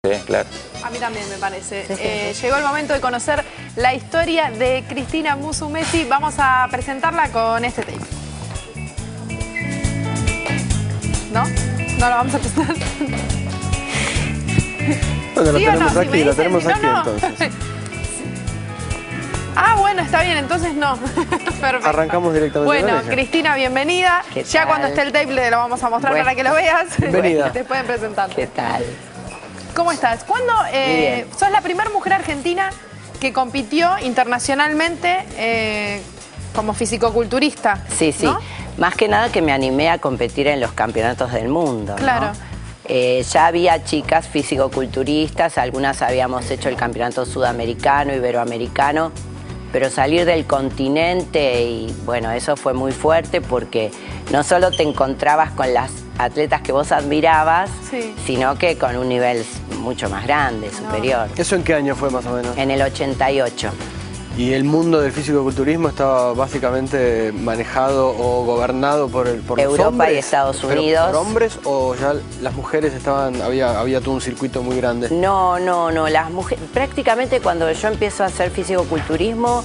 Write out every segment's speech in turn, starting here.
Sí, claro. A mí también me parece. Sí. Llegó el momento de conocer la historia de Cristina Musumeci. Vamos a presentarla con este tape. ¿No? ¿No lo vamos a presentar? Bueno, ¿Sí la o no? tenemos Si aquí, me la dicen, tenemos si no, aquí no. entonces. Ah, bueno, está bien, entonces no. Perfecto. Arrancamos directamente Bueno, con ella. Cristina, bienvenida. ¿Qué Ya tal? cuando esté el tape le lo vamos a mostrar Bueno. para que lo veas. Bienvenida. Te pueden presentar. ¿Qué tal? ¿Cómo estás? ¿Cuándo bien. sos la primera mujer argentina que compitió internacionalmente como fisicoculturista? Sí, sí. ¿No? Más que nada que me animé a competir en los campeonatos del mundo, ¿no? Claro. Ya había chicas fisicoculturistas, algunas habíamos hecho el campeonato sudamericano, iberoamericano, pero salir del continente y bueno, eso fue muy fuerte porque no solo te encontrabas con las atletas que vos admirabas, Sí. sino que con un nivel mucho más grande, superior. ¿Eso en qué año fue más o menos? En el 88. Y el mundo del fisicoculturismo estaba básicamente manejado o gobernado por los Europa hombres. y Estados ¿Pero Unidos. por hombres o ya las mujeres estaban, había todo un circuito muy grande? No, las mujeres, prácticamente cuando yo empiezo a hacer fisicoculturismo,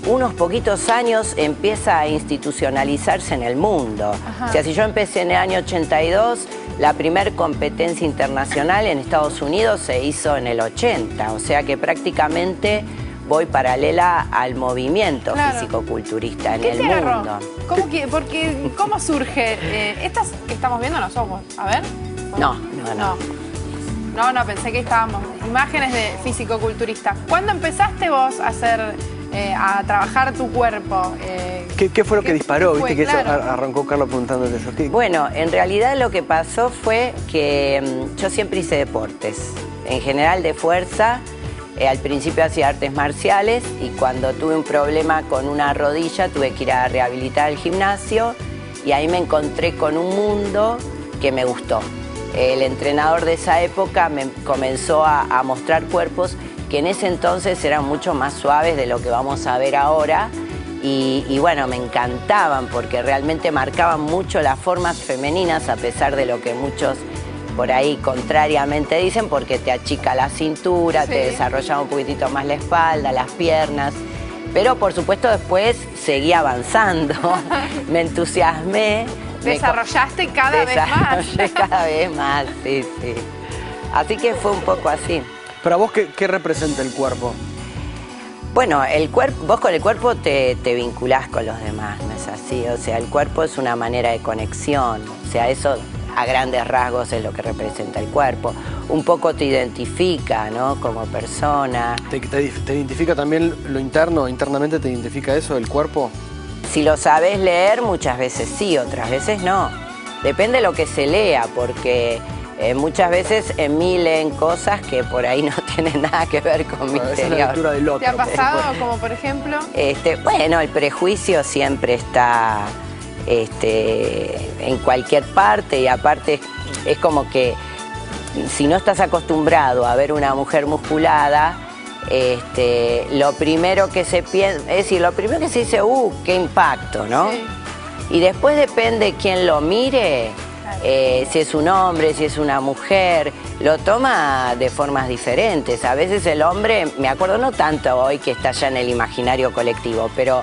unos poquitos años empieza a institucionalizarse en el mundo. Ajá. O sea, si yo empecé en el año 82, la primer competencia internacional en Estados Unidos se hizo en el 80, o sea que prácticamente voy paralela al movimiento Claro. fisicoculturista en ¿Qué el te agarró? mundo. ¿Cómo surge? Estas que estamos viendo no somos. A ver. No. No, pensé que estábamos. Imágenes de fisicoculturista. ¿Cuándo empezaste vos a hacer, a trabajar tu cuerpo? ¿Qué fue lo que disparó? fue? Viste que eso Claro. arrancó Carlos preguntándote eso. Bueno, en realidad lo que pasó fue que yo siempre hice deportes, en general de fuerza. Al principio hacía artes marciales y cuando tuve un problema con una rodilla tuve que ir a rehabilitar el gimnasio y ahí me encontré con un mundo que me gustó. El entrenador de esa época me comenzó a mostrar cuerpos que en ese entonces eran mucho más suaves de lo que vamos a ver ahora y bueno, me encantaban porque realmente marcaban mucho las formas femeninas a pesar de lo que muchos por ahí contrariamente dicen, porque te achica la cintura, Sí. te desarrolla un poquitito más la espalda, las piernas. Pero por supuesto después seguí avanzando, me entusiasmé. Desarrollaste cada vez más. Desarrollé cada vez más, sí. Así que fue un poco así. ¿Para vos qué representa el cuerpo? Bueno, vos con el cuerpo te vinculás con los demás, ¿no es así? O sea, el cuerpo es una manera de conexión, o sea, eso a grandes rasgos es lo que representa el cuerpo. Un poco te identifica, ¿no? Como persona. ¿Te identifica también lo interno? ¿Internamente te identifica eso, el cuerpo? Si lo sabes leer, muchas veces sí, otras veces no. Depende de lo que se lea, porque muchas veces en mí leen cosas que por ahí no tienen nada que ver con mi Esa es la interior. lectura del otro. ¿Te ha pasado, como por ejemplo? Bueno, el prejuicio siempre está en cualquier parte y aparte es como que si no estás acostumbrado a ver una mujer musculada, lo primero que se piensa, es decir, lo primero que se dice, qué impacto, ¿no? Sí. Y después depende quién lo mire, si es un hombre, si es una mujer, lo toma de formas diferentes. A veces el hombre, me acuerdo no tanto hoy que está ya en el imaginario colectivo, pero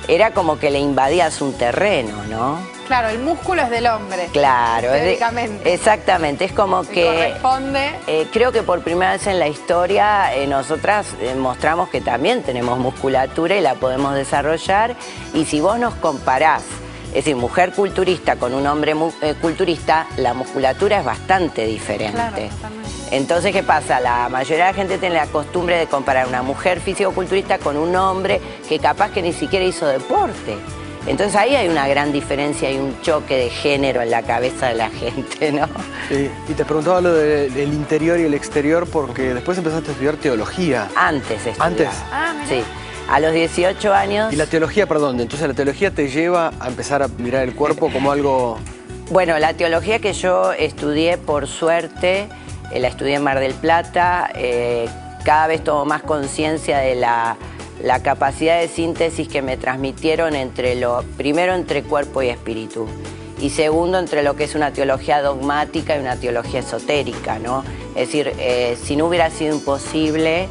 era como que le invadías un terreno, ¿no? Claro, el músculo es del hombre. Claro, Teóricamente. exactamente, es como Se que corresponde. creo que por primera vez en la historia nosotras mostramos que también tenemos musculatura y la podemos desarrollar, y si vos nos comparás, es decir, mujer culturista con un hombre culturista, la musculatura es bastante diferente. Claro, totalmente. Entonces, ¿qué pasa? La mayoría de la gente tiene la costumbre de comparar una mujer fisicoculturista con un hombre que capaz que ni siquiera hizo deporte. Entonces ahí hay una gran diferencia y un choque de género en la cabeza de la gente, ¿no? Sí. Y te preguntaba lo del interior y el exterior porque después empezaste a estudiar teología. Antes estudiaba. ¿Antes? Ah, mirá. Sí. A los 18 años... Y la teología, perdón, entonces la teología te lleva a empezar a mirar el cuerpo como algo... Bueno, la teología que yo estudié, por suerte, la estudié en Mar del Plata, cada vez tomo más conciencia de la capacidad de síntesis que me transmitieron primero entre cuerpo y espíritu. y segundo, entre lo que es una teología dogmática y una teología esotérica, ¿no? Es decir, si no hubiera sido imposible,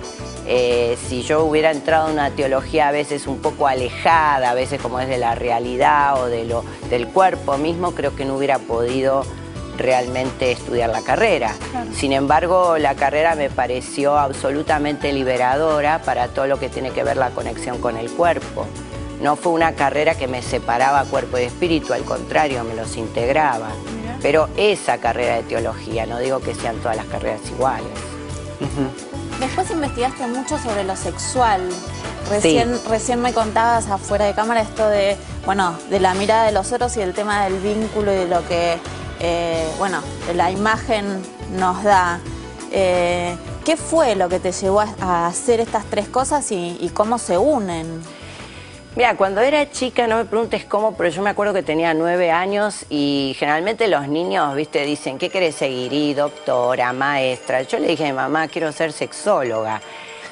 si yo hubiera entrado en una teología a veces un poco alejada, a veces como es de la realidad o del cuerpo mismo, creo que no hubiera podido realmente estudiar la carrera. Claro. Sin embargo, la carrera me pareció absolutamente liberadora para todo lo que tiene que ver la conexión con el cuerpo. No fue una carrera que me separaba cuerpo y espíritu, al contrario, me los integraba. Mira. Pero esa carrera de teología, no digo que sean todas las carreras iguales. Después investigaste mucho sobre lo sexual. Recién me contabas afuera de cámara esto de, bueno, de la mirada de los otros y el tema del vínculo y de lo que, bueno, la imagen nos da. ¿Qué fue lo que te llevó a hacer estas tres cosas y cómo se unen? Mira, cuando era chica, no me preguntes cómo, pero yo me acuerdo que tenía 9 años y generalmente los niños, viste, dicen, ¿qué querés seguir? Y doctora, maestra. Yo le dije a mi mamá, quiero ser sexóloga.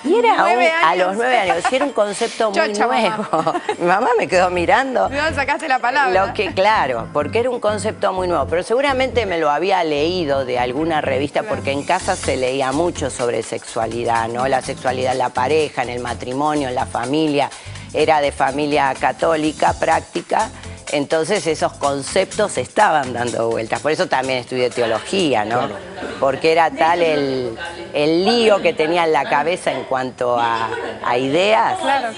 Y era a los 9 años, y era un concepto muy nuevo. Mi mamá me quedó mirando. ¿De dónde sacaste la palabra? Claro, porque era un concepto muy nuevo, pero seguramente me lo había leído de alguna revista, porque en casa se leía mucho sobre sexualidad, ¿no? La sexualidad en la pareja, en el matrimonio, en la familia. Era de familia católica práctica, entonces esos conceptos se estaban dando vueltas. Por eso también estudié teología, ¿no? Claro. Porque era tal el lío que tenía en la cabeza en cuanto a ideas, claro.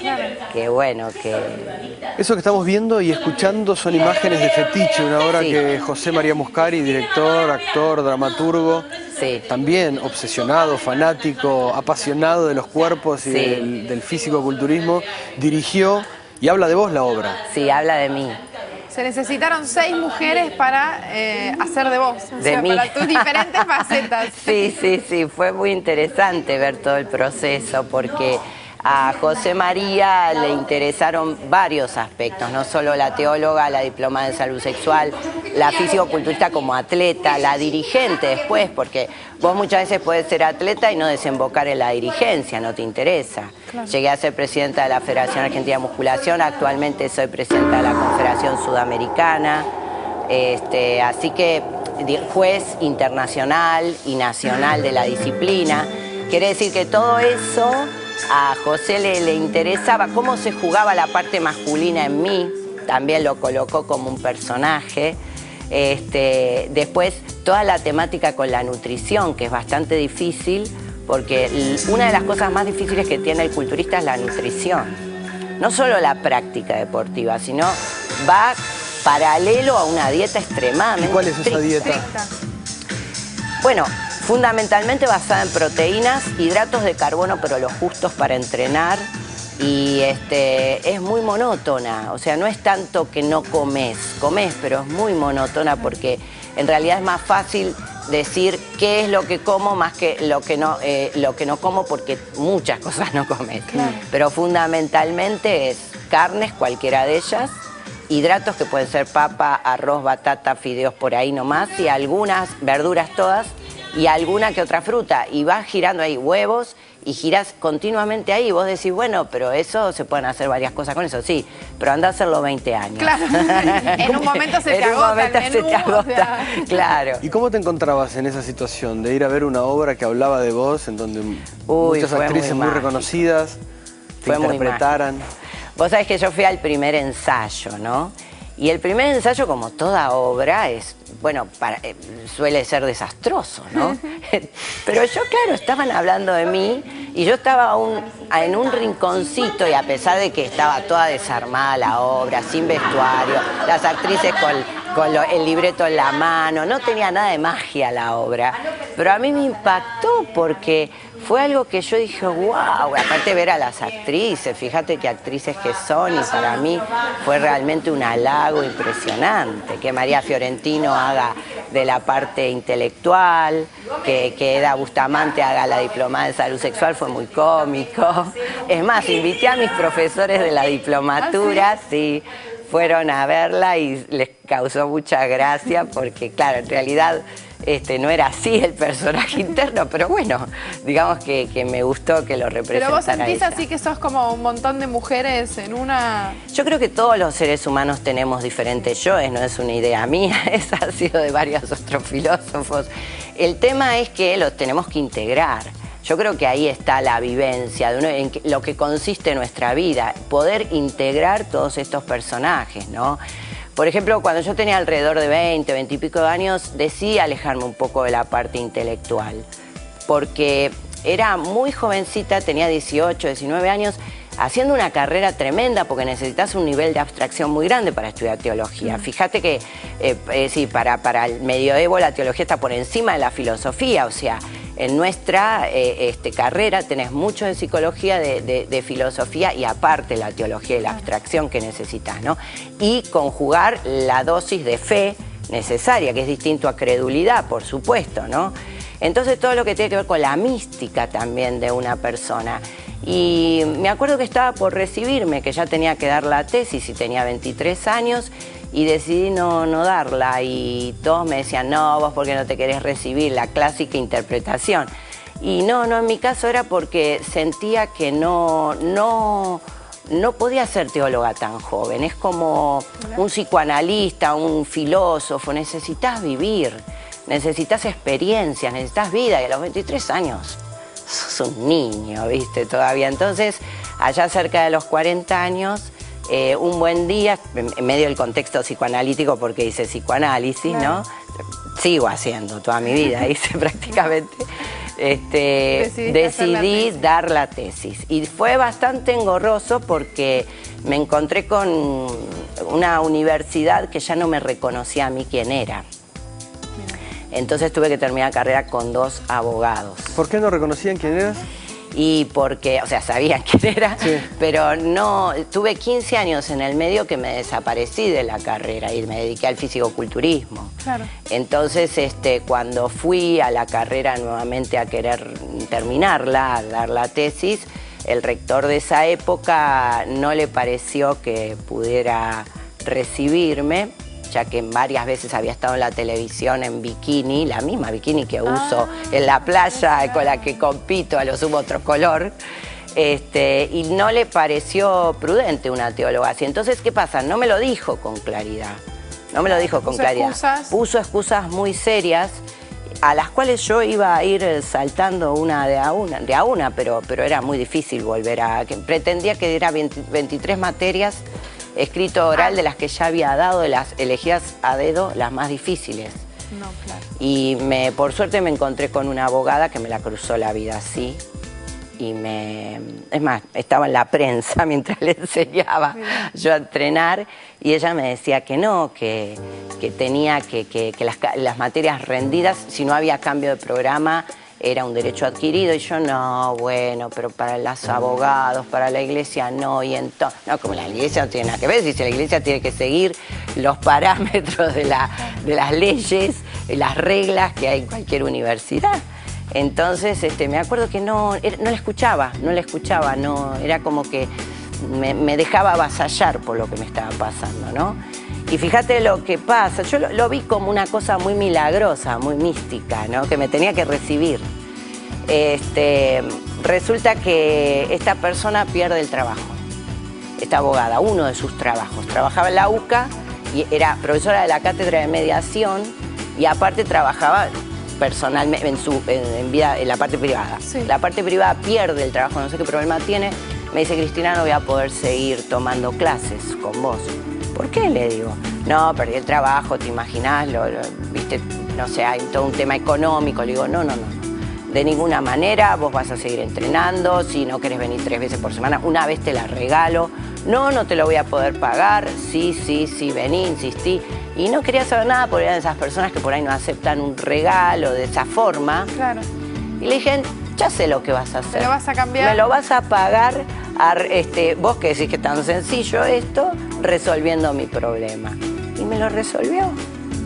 Que bueno, que... Eso que estamos viendo y escuchando son imágenes de Fetiche, una obra que José María Muscari, director, actor, dramaturgo, también obsesionado, fanático, apasionado de los cuerpos y del físico-culturismo, dirigió y habla de vos la obra. Sí, habla de mí. Se necesitaron 6 mujeres para hacer de vos, para tus diferentes facetas. Sí, fue muy interesante ver todo el proceso porque a José María le interesaron varios aspectos, no solo la teóloga, la diplomada en salud sexual, la físico-culturista como atleta, la dirigente después, porque vos muchas veces podés ser atleta y no desembocar en la dirigencia, no te interesa. Claro. Llegué a ser presidenta de la Federación Argentina de Musculación, actualmente soy presidenta de la Confederación Sudamericana, así que juez internacional y nacional de la disciplina. Quiere decir que todo eso a José le interesaba, cómo se jugaba la parte masculina en mí, también lo colocó como un personaje. Después toda la temática con la nutrición, que es bastante difícil, porque una de las cosas más difíciles que tiene el culturista es la nutrición. No solo la práctica deportiva, sino va paralelo a una dieta extremadamente... ¿Y cuál es esa dieta? Bueno, fundamentalmente basada en proteínas, hidratos de carbono, pero los justos para entrenar. Y es muy monótona, o sea, no es tanto que no comés, pero es muy monótona porque en realidad es más fácil decir qué es lo que como más que lo que no como, porque muchas cosas no comes. Claro. Pero fundamentalmente es carnes, cualquiera de ellas, hidratos que pueden ser papa, arroz, batata, fideos por ahí nomás, y algunas verduras todas, y alguna que otra fruta, y vas girando ahí huevos y girás continuamente ahí, y vos decís, bueno, pero eso se pueden hacer varias cosas con eso, sí, pero anda a hacerlo 20 años. Claro, en un momento se te agota el menú, o sea... Claro. ¿Y cómo te encontrabas en esa situación de ir a ver una obra que hablaba de vos, en donde muchas actrices muy reconocidas te interpretaran? Vos sabés que yo fui al primer ensayo, ¿no? Y el primer ensayo, como toda obra, es, bueno, suele ser desastroso, ¿no? Pero yo, claro, estaban hablando de mí y yo estaba en un rinconcito, y a pesar de que estaba toda desarmada la obra, sin vestuario, las actrices con el libreto en la mano, no tenía nada de magia la obra, pero a mí me impactó porque fue algo que yo dije, wow, aparte ver a las actrices, fíjate qué actrices que son, y para mí fue realmente un halago impresionante, que María Fiorentino haga de la parte intelectual, que Eda Bustamante haga la diplomada en salud sexual, fue muy cómico. Es más, invité a mis profesores de la diplomatura, sí, fueron a verla y les causó mucha gracia porque, claro, en realidad no era así el personaje interno, pero bueno, digamos que me gustó que lo representara. Pero vos sentís así que sos como un montón de mujeres en una... Yo creo que todos los seres humanos tenemos diferentes yoes, no es una idea mía, esa ha sido de varios otros filósofos. el tema es que los tenemos que integrar. Yo creo que ahí está la vivencia, en lo que consiste nuestra vida, poder integrar todos estos personajes, ¿no? Por ejemplo, cuando yo tenía alrededor de 20 y pico de años, decidí alejarme un poco de la parte intelectual, porque era muy jovencita, tenía 18, 19 años, haciendo una carrera tremenda porque necesitas un nivel de abstracción muy grande para estudiar teología. Fíjate que sí, para el medioevo la teología está por encima de la filosofía, o sea, en nuestra carrera tenés mucho de psicología, de filosofía y aparte la teología y la abstracción que necesitas, ¿no? Y conjugar la dosis de fe necesaria, que es distinto a credulidad, por supuesto, ¿no? Entonces todo lo que tiene que ver con la mística también de una persona. Y me acuerdo que estaba por recibirme, que ya tenía que dar la tesis y tenía 23 años y decidí no darla y todos me decían, no, vos porque no te querés recibir, la clásica interpretación. Y no, en mi caso era porque sentía que no podía ser teóloga tan joven, es como un psicoanalista, un filósofo, necesitas vivir, necesitas experiencias, necesitas vida y a los 23 años sos un niño, ¿viste? Todavía. Entonces, allá cerca de los 40 años, un buen día, en medio del contexto psicoanalítico, porque hice psicoanálisis, ¿no? Sigo haciendo toda mi vida, hice prácticamente. Decidí dar la tesis. Y fue bastante engorroso porque me encontré con una universidad que ya no me reconocía a mí quién era. Entonces tuve que terminar la carrera con 2 abogados. ¿Por qué no reconocían quién eras? Y porque, o sea, sabían quién era, sí, pero no, tuve 15 años en el medio que me desaparecí de la carrera y me dediqué al fisicoculturismo. Claro. Entonces, cuando fui a la carrera nuevamente a querer terminarla, a dar la tesis, el rector de esa época no le pareció que pudiera recibirme, ya que varias veces había estado en la televisión en bikini, la misma bikini que uso en la playa, con la que compito, a lo sumo otro color, y no le pareció prudente una teóloga así. Entonces, ¿qué pasa? No me lo dijo con claridad, no me lo dijo con claridad. Puso excusas muy serias, a las cuales yo iba a ir saltando una de a una, pero era muy difícil volver a... Pretendía que diera 23 materias, escrito oral, de las que ya había dado, de las elegidas a dedo, las más difíciles. No, claro. Y por suerte me encontré con una abogada que me la cruzó la vida así. Y es más, estaba en la prensa mientras le enseñaba yo a entrenar y ella me decía que no, que tenía que las materias rendidas, si no había cambio de programa, era un derecho adquirido. Y yo, no, bueno, pero para los abogados, para la iglesia no. Y entonces, no, como la iglesia no tiene nada que ver, si la iglesia tiene que seguir los parámetros de las leyes, las reglas que hay en cualquier universidad. Entonces, me acuerdo que no la escuchaba, no, era como que me dejaba avasallar por lo que me estaba pasando, ¿no? Y fíjate lo que pasa, yo lo vi como una cosa muy milagrosa, muy mística, ¿no? Que me tenía que recibir. Resulta que esta persona pierde el trabajo, esta abogada, uno de sus trabajos. Trabajaba en la UCA y era profesora de la cátedra de mediación y aparte trabajaba personalmente en la parte privada. Sí. La parte privada pierde el trabajo, no sé qué problema tiene. Me dice, Cristina, no voy a poder seguir tomando clases con vos. ¿Por qué? Le digo. No, perdí el trabajo, ¿te imaginás? ¿Viste? No sé, hay todo un tema económico. Le digo, no. De ninguna manera, vos vas a seguir entrenando. Si no querés venir 3 veces por semana, una vez te la regalo. No te lo voy a poder pagar. Sí, vení, insistí. Y no quería saber nada porque eran esas personas que por ahí no aceptan un regalo de esa forma. Claro. Y le dije, ya sé lo que vas a hacer. ¿Me lo vas a cambiar? Me lo vas a pagar, vos que decís que es tan sencillo esto, resolviendo mi problema. Y me lo resolvió.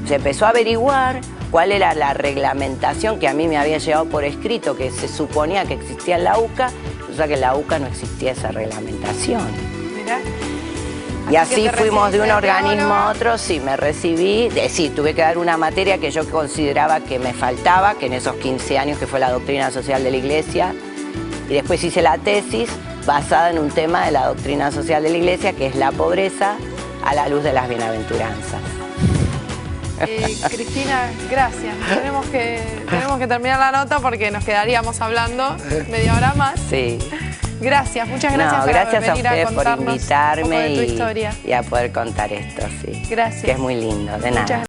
Se empezó a averiguar cuál era la reglamentación que a mí me había llegado por escrito, que se suponía que existía en la UCA, o sea que en la UCA no existía esa reglamentación. Mirá. Y así fuimos de un organismo a otro, sí, me recibí, sí, tuve que dar una materia que yo consideraba que me faltaba, que en esos 15 años que fue la doctrina social de la Iglesia, y después hice la tesis basada en un tema de la doctrina social de la Iglesia, que es la pobreza a la luz de las bienaventuranzas. Cristina, gracias. Tenemos que terminar la nota porque nos quedaríamos hablando media hora más. Sí. Gracias, muchas gracias por gracias a venir a ustedes por contarnos invitarme un poco de tu historia. y a poder contar esto, sí. Gracias. Que es muy lindo, de nada.